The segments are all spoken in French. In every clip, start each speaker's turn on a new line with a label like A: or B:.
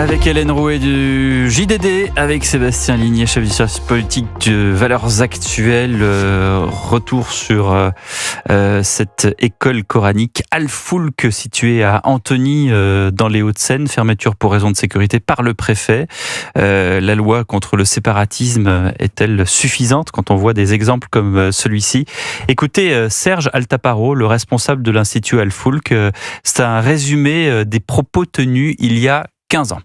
A: Avec Hélène Rouet du JDD, avec Sébastien Ligné, chef du service politique de Valeurs Actuelles. Retour sur cette école coranique Al-Foulk située à Antony dans les Hauts-de-Seine. Fermeture pour raison de sécurité par le préfet. La loi contre le séparatisme est-elle suffisante quand on voit des exemples comme celui-ci? Écoutez Serge Altaparo, le responsable de l'Institut Al-Foulk. C'est un résumé des propos tenus il y a 15 ans.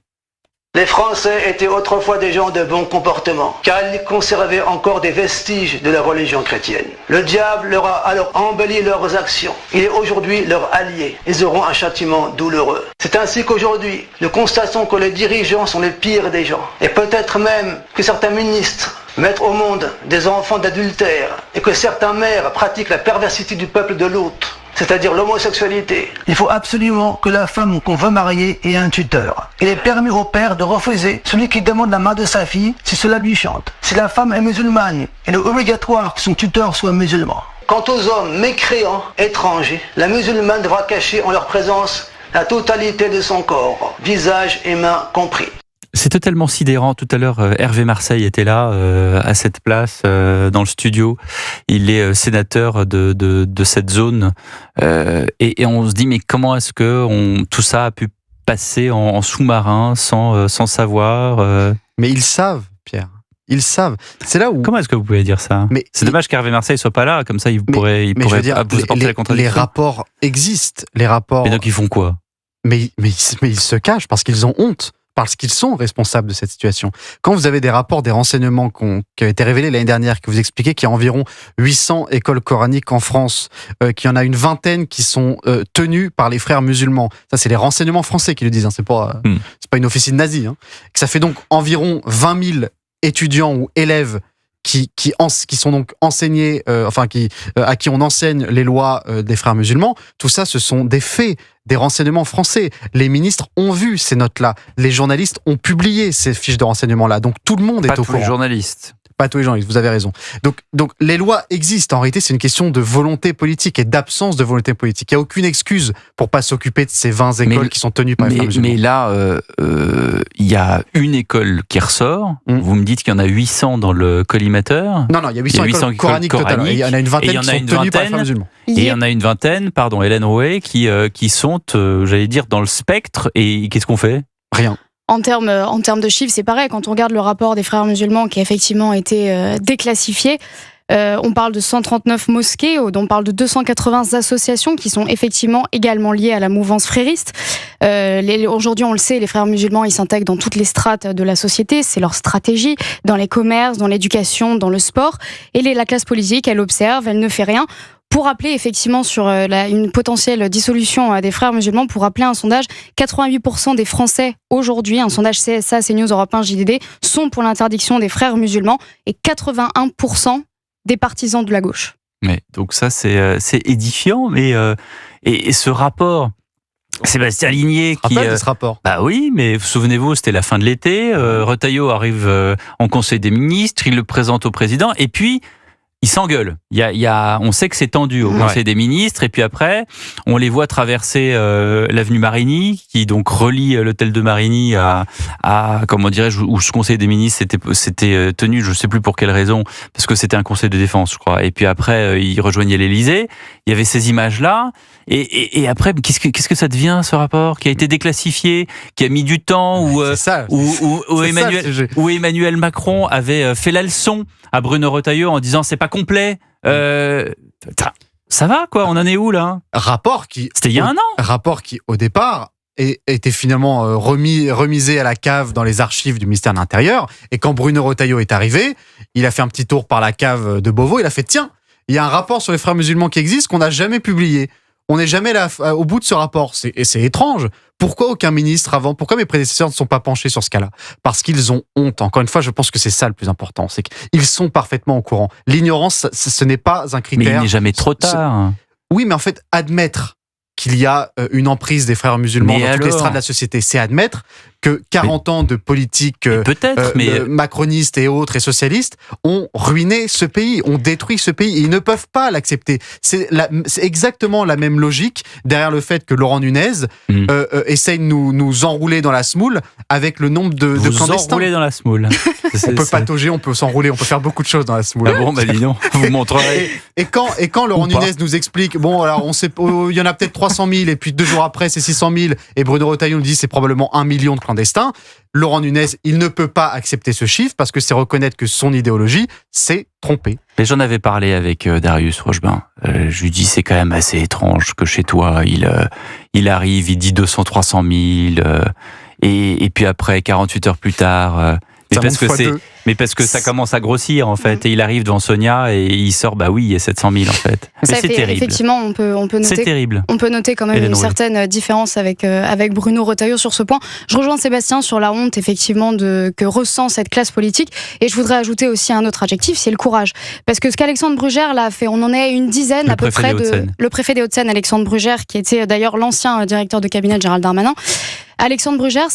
B: Les Français étaient autrefois des gens de bon comportement, car ils conservaient encore des vestiges de la religion chrétienne. Le diable leur a alors embelli leurs actions. Il est aujourd'hui leur allié. Ils auront un châtiment douloureux. C'est ainsi qu'aujourd'hui, nous constatons que les dirigeants sont les pires des gens. Et peut-être même que certains ministres mettent au monde des enfants d'adultère et que certains maires pratiquent la perversité du peuple de l'autre, c'est-à-dire l'homosexualité. Il faut absolument que la femme qu'on veut marier ait un tuteur. Il est permis au père de refuser celui qui demande la main de sa fille si cela lui chante. Si la femme est musulmane, il est obligatoire que son tuteur soit musulman. Quant aux hommes mécréants, étrangers, la musulmane devra cacher en leur présence la totalité de son corps, visage et mains compris.
A: C'est totalement sidérant. Tout à l'heure, Hervé Marseille était là, à cette place, dans le studio. Il est sénateur de cette zone. Et on se dit, mais comment est-ce que tout ça a pu passer en sous-marin sans savoir
C: Mais ils savent, Pierre. Ils savent. C'est là où.
A: Comment est-ce que vous pouvez dire ça? C'est dommage qu'Hervé Marseille soit pas là, comme ça il pourrait vous apporter la contradiction.
C: Les rapports existent. Les rapports.
A: Mais donc ils font quoi?
C: Mais ils se cachent parce qu'ils ont honte. Parce qu'ils sont responsables de cette situation. Quand vous avez des rapports, des renseignements qui ont été révélés l'année dernière, que vous expliquez qu'il y a environ 800 écoles coraniques en France, qu'il y en a une vingtaine qui sont tenues par les frères musulmans. Ça, c'est les renseignements français qui le disent. Hein. C'est pas une officine nazie. Hein. Que ça fait donc environ 20 000 étudiants ou élèves qui sont donc enseignés, à qui on enseigne les lois des frères musulmans. Tout ça, ce sont des faits, des renseignements français. Les ministres ont vu ces notes-là. Les journalistes ont publié ces fiches de renseignements-là. Donc tout le monde est au courant.
A: Pas tous les journalistes.
C: Pas tous les journalistes, vous avez raison. Donc les lois existent. En réalité, c'est une question de volonté politique et d'absence de volonté politique. Il n'y a aucune excuse pour pas s'occuper de ces 20 écoles qui sont tenues par les frères musulmans.
A: Mais là, il y a une école qui ressort. Vous me dites qu'il y en a 800 dans le collimateur.
C: Non, il y a 800 écoles coraniques totalement. Et il y en a une vingtaine qui sont tenues par les frères musulmans.
A: Et il y en a une vingtaine, Hélène Rouet, qui sont, j'allais dire, dans le spectre. Et qu'est-ce qu'on fait?
C: Rien.
D: En termes de chiffres, c'est pareil. Quand on regarde le rapport des frères musulmans qui a effectivement été déclassifié, on parle de 139 mosquées, on parle de 280 associations qui sont effectivement également liées à la mouvance frériste. Aujourd'hui, on le sait, les frères musulmans, ils s'intègrent dans toutes les strates de la société. C'est leur stratégie, dans les commerces, dans l'éducation, dans le sport. Et la classe politique, elle observe, elle ne fait rien. Pour appeler effectivement sur une potentielle dissolution des frères musulmans, pour rappeler un sondage, 88% des Français aujourd'hui, un sondage CSA, CNews, Europe 1, JDD, sont pour l'interdiction des frères musulmans et 81% des partisans de la gauche.
A: Mais donc ça, c'est édifiant. Mais et ce rapport, Sébastien Ligné qui
C: rappelle ce rapport.
A: Bah oui, mais souvenez-vous, c'était la fin de l'été. Retailleau arrive en Conseil des ministres, il le présente au président, et puis ils s'engueulent. On sait que c'est tendu au Conseil des ministres, et puis après, on les voit traverser l'avenue Marigny, qui donc relie l'hôtel de Marigny à comment dirais-je, où ce Conseil des ministres s'était tenu, je ne sais plus pour quelle raison, parce que c'était un conseil de défense, je crois. Et puis après, ils rejoignaient l'Élysée. Il y avait ces images-là. Et après, qu'est-ce que ça devient, ce rapport, qui a été déclassifié, qui a mis du temps, où Emmanuel Macron avait fait la leçon à Bruno Retailleau en disant c'est pas complet. Ça va, quoi, on en est où là?
C: C'était
A: il y a un an.
C: Rapport qui, au départ, était finalement remisé à la cave dans les archives du ministère de l'Intérieur. Et quand Bruno Retailleau est arrivé, il a fait un petit tour par la cave de Beauvau, il a fait tiens, il y a un rapport sur les frères musulmans qui existe qu'on n'a jamais publié. On n'est jamais là au bout de ce rapport. Et c'est étrange. Pourquoi aucun ministre avant, pourquoi mes prédécesseurs ne sont pas penchés sur ce cas-là? Parce qu'ils ont honte. Encore une fois, je pense que c'est ça le plus important. C'est qu'ils sont parfaitement au courant. L'ignorance, ce n'est pas un critère.
A: Mais il n'est jamais trop tard.
C: Oui, mais en fait, admettre qu'il y a une emprise des frères musulmans dans toutes les strates de la société, c'est admettre que 40 ans de politique
A: peut-être, mais
C: macroniste et autres et socialistes ont ruiné ce pays, ont détruit ce pays. Ils ne peuvent pas l'accepter. C'est exactement la même logique derrière le fait que Laurent Nunez essaye de nous enrouler dans la semoule avec le nombre de clandestins.
A: Vous enrouler dans la semoule.
C: On peut patauger, on peut s'enrouler, on peut faire beaucoup de choses dans la semoule.
A: Ah bon, bah dis donc, vous montrerez.
C: Et quand Laurent Nunez nous explique, bon, alors on sait, il y en a peut-être 300 000, et puis 2 jours après, c'est 600 000, et Bruno Retailleau nous dit c'est probablement 1 million de clandestins. Laurent Nunez, il ne peut pas accepter ce chiffre parce que c'est reconnaître que son idéologie s'est trompée.
A: Mais j'en avais parlé avec Darius Rochebain. Je lui dis c'est quand même assez étrange que chez toi, il arrive, il dit 200-300 000, et puis après, 48 heures plus tard... Mais parce que ça commence à grossir, en fait. Et il arrive devant Sonia et il sort, bah oui, il y a 700 000, en fait. Mais c'est terrible.
D: Effectivement, on peut noter.
A: C'est terrible.
D: On peut noter quand même une certaine différence avec Bruno Retailleau sur ce point. Je rejoins Sébastien sur la honte, effectivement, que ressent cette classe politique. Et je voudrais ajouter aussi un autre adjectif, c'est le courage. Parce que ce qu'Alexandre Brugère l'a fait, on en est une dizaine à peu près le préfet des Hauts-de-Seine, Alexandre Brugère, qui était d'ailleurs l'ancien directeur de cabinet de Gérald Darmanin. Alexandre Brugère,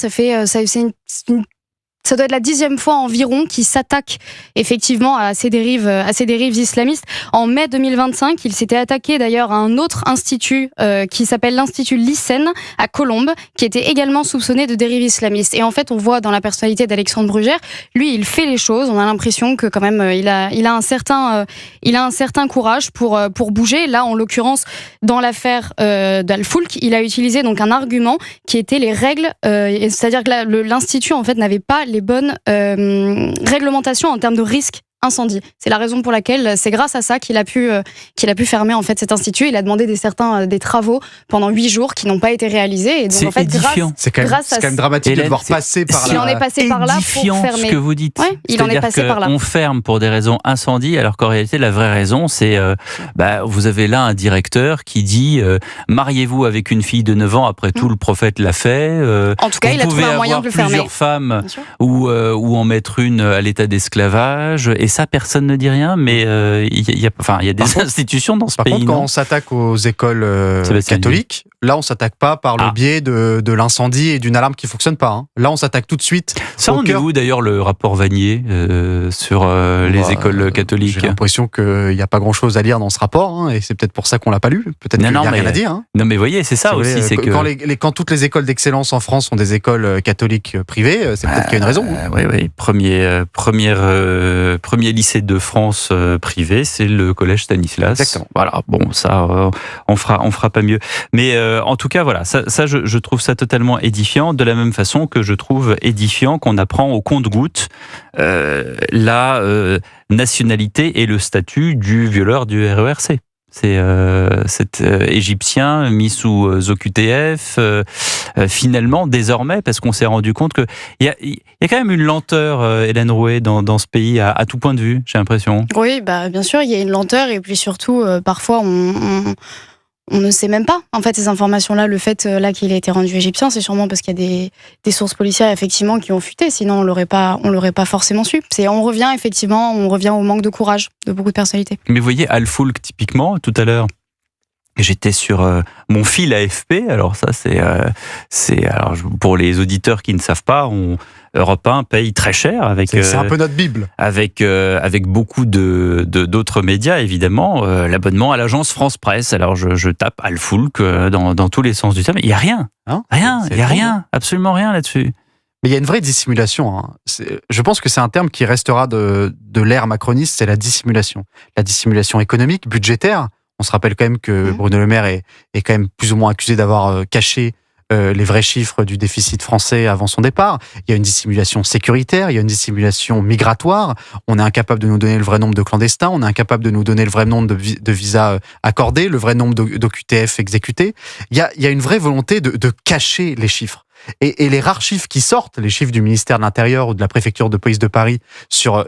D: ça doit être la 10e fois environ qu'il s'attaque effectivement à ces dérives islamistes. En mai 2025, il s'était attaqué d'ailleurs à un autre institut qui s'appelle l'Institut Lycène à Colombes, qui était également soupçonné de dérives islamistes. Et en fait, on voit dans la personnalité d'Alexandre Brugère, lui, il fait les choses. On a l'impression que quand même, il a un certain courage pour bouger. Là, en l'occurrence, dans l'affaire d'Al-Foulk, il a utilisé donc un argument qui était les règles, c'est-à-dire que l'institut en fait n'avait pas les bonnes réglementations en termes de risque incendie. C'est la raison pour laquelle c'est grâce à ça qu'il a pu fermer en fait cet institut. Il a demandé des travaux pendant 8 jours qui n'ont pas été réalisés. Et donc,
A: c'est
D: en fait,
A: édifiant.
C: C'est quand même dramatique de devoir passer par là.
D: Il en est passé par là pour fermer.
A: Ce que vous dites.
D: Ouais, il en est passé par là.
A: On ferme pour des raisons incendie, alors qu'en réalité, la vraie raison, c'est vous avez là un directeur qui dit mariez-vous avec une fille de 9 ans. Après tout, le prophète l'a fait.
D: En tout cas, il a trouvé un moyen de le fermer.
A: Plusieurs femmes ou en mettre une à l'état d'esclavage. Et ça, personne ne dit rien, mais il y a des institutions dans ce pays.
C: Par contre, quand on s'attaque aux écoles catholiques, là, on s'attaque pas par le biais de l'incendie et d'une alarme qui fonctionne pas. Hein. Là, on s'attaque tout de suite.
A: Ça, on est où d'ailleurs le rapport Vanier sur les écoles catholiques?
C: J'ai l'impression qu'il n'y a pas grand-chose à lire dans ce rapport, hein, et c'est peut-être pour ça qu'on l'a pas lu. Peut-être qu'il n'y a rien à dire. Hein.
A: Non, mais voyez, c'est ça aussi. C'est
C: quand toutes les écoles d'excellence en France sont des écoles catholiques privées, c'est peut-être qu'il y a une raison. Hein.
A: Oui. Premier lycée de France privé, c'est le collège Stanislas.
C: Exactement.
A: Voilà. Bon, ça, on fera pas mieux. Mais en tout cas, voilà, ça je trouve ça totalement édifiant, de la même façon que je trouve édifiant qu'on apprend au compte-gouttes la nationalité et le statut du violeur du RERC. C'est cet Égyptien mis sous OQTF, finalement, désormais, parce qu'on s'est rendu compte qu'il y a quand même une lenteur, Hélène Rouet, dans ce pays, à tout point de vue, j'ai l'impression.
D: Oui, bien sûr, il y a une lenteur, et puis surtout, parfois, on ne sait même pas, en fait, ces informations-là. Le fait là qu'il ait été rendu égyptien, c'est sûrement parce qu'il y a des sources policières, effectivement, qui ont fuité. Sinon, on l'aurait pas forcément su. On revient au manque de courage de beaucoup de personnalités.
A: Mais vous voyez, Al-Foulk, typiquement, tout à l'heure, j'étais sur mon fil AFP. Alors ça, alors pour les auditeurs qui ne savent pas, Europe 1 paye très cher
C: c'est un peu notre Bible.
A: Avec beaucoup d'autres médias, évidemment, l'abonnement à l'agence France Presse. Alors je tape Al-Foulk dans tous les sens du terme. Il n'y a rien. Rien. Il n'y a rien. Absolument rien là-dessus.
C: Mais il y a une vraie dissimulation. Hein. Je pense que c'est un terme qui restera de l'ère macroniste, c'est la dissimulation. La dissimulation économique, budgétaire. On se rappelle quand même que Bruno Le Maire est quand même plus ou moins accusé d'avoir caché les vrais chiffres du déficit français avant son départ. Il y a une dissimulation sécuritaire, il y a une dissimulation migratoire. On est incapable de nous donner le vrai nombre de clandestins, on est incapable de nous donner le vrai nombre de visas accordés, le vrai nombre d'OQTF exécutés. Il y a une vraie volonté de cacher les chiffres. Et les rares chiffres qui sortent, les chiffres du ministère de l'Intérieur ou de la préfecture de police de Paris sur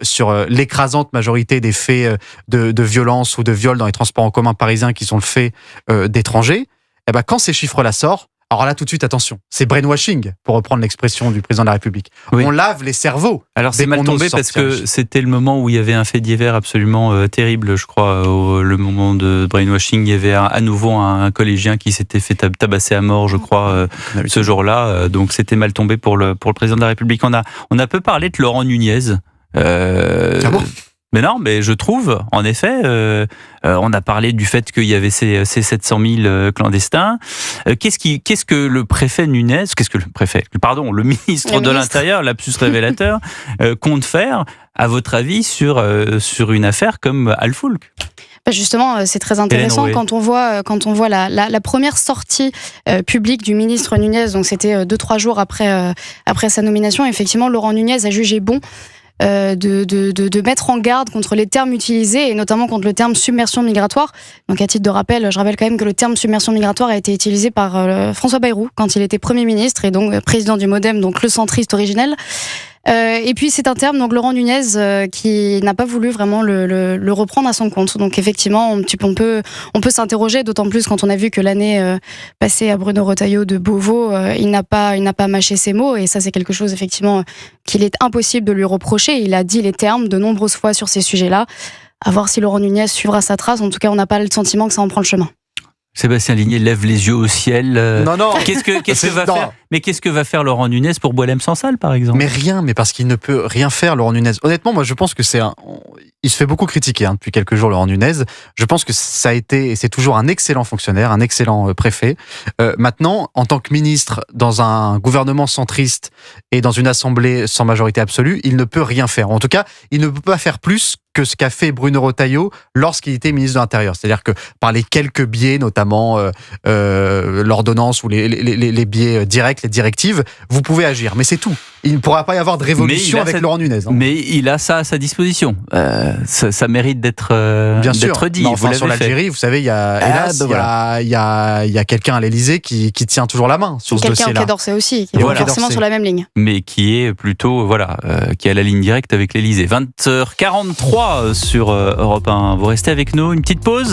C: l'écrasante majorité des faits de violence ou de viol dans les transports en commun parisiens qui sont le fait d'étrangers, quand ces chiffres-là sortent, Alors là, tout de suite, attention, c'est brainwashing, pour reprendre l'expression du président de la République.
A: Oui.
C: On lave les cerveaux.
A: Alors c'est
C: dès
A: mal
C: qu'on
A: tombé
C: ose
A: parce
C: sortir.
A: que c'était le moment où il y avait un fait divers absolument terrible, je crois, le moment de brainwashing. Il y avait à nouveau un collégien qui s'était fait tabasser à mort, je crois, ce jour-là. Donc c'était mal tombé pour le président de la République. On a peu parlé de Laurent Nunez.
C: Ah bon ?
A: Mais non, mais je trouve, en effet, on a parlé du fait qu'il y avait ces 700 000 clandestins. Qu'est-ce que le préfet Nunez, le ministre de l'Intérieur, lapsus révélateur, compte faire, à votre avis, sur une affaire comme Al-Foulk ?
D: Justement, c'est très intéressant quand on voit la première sortie publique du ministre Nunez. Donc c'était 2-3 jours après sa nomination. Effectivement, Laurent Nunez a jugé bon de mettre en garde contre les termes utilisés et notamment contre le terme submersion migratoire. Donc à titre de rappel, je rappelle quand même que le terme submersion migratoire a été utilisé par François Bayrou quand il était Premier ministre et donc président du MoDem, donc le centriste originel. Et puis c'est un terme, donc Laurent Nunez, qui n'a pas voulu vraiment le reprendre à son compte. Donc effectivement, on peut s'interroger, d'autant plus quand on a vu que l'année passée à Bruno Retailleau de Beauvau, il n'a pas mâché ses mots, et ça c'est quelque chose effectivement qu'il est impossible de lui reprocher. Il a dit les termes de nombreuses fois sur ces sujets-là. À voir si Laurent Nunez suivra sa trace. En tout cas, on n'a pas le sentiment que ça en prend le chemin.
A: Sébastien Ligné lève les yeux au ciel.
C: Non.
A: Qu'est-ce que va faire ? Mais qu'est-ce que va faire Laurent Nunez pour Boualem Sansal, par exemple ?
C: Mais rien, mais parce qu'il ne peut rien faire, Laurent Nunez. Honnêtement, moi, je pense que il se fait beaucoup critiquer depuis quelques jours, Laurent Nunez. Je pense que ça a été, et c'est toujours un excellent fonctionnaire, un excellent préfet. Maintenant, en tant que ministre, dans un gouvernement centriste et dans une assemblée sans majorité absolue, il ne peut rien faire. En tout cas, il ne peut pas faire plus que ce qu'a fait Bruno Retailleau lorsqu'il était ministre de l'Intérieur. C'est-à-dire que par les quelques biais, notamment l'ordonnance ou les biais directs, les directives, vous pouvez agir. Mais c'est tout. Il ne pourra pas y avoir de révolution avec Laurent Nunez.
A: Mais il a ça à sa disposition. Ça mérite d'être dit.
C: Mais enfin, sur l'Algérie, vous savez, il y a quelqu'un à l'Élysée qui tient toujours la main sur ce dossier-là.
D: Quelqu'un qui adore ça aussi, qui est forcément sur la même ligne.
A: Mais qui est plutôt, qui a la ligne directe avec l'Élysée. 20h43 sur Europe 1. Vous restez avec nous, une petite pause ?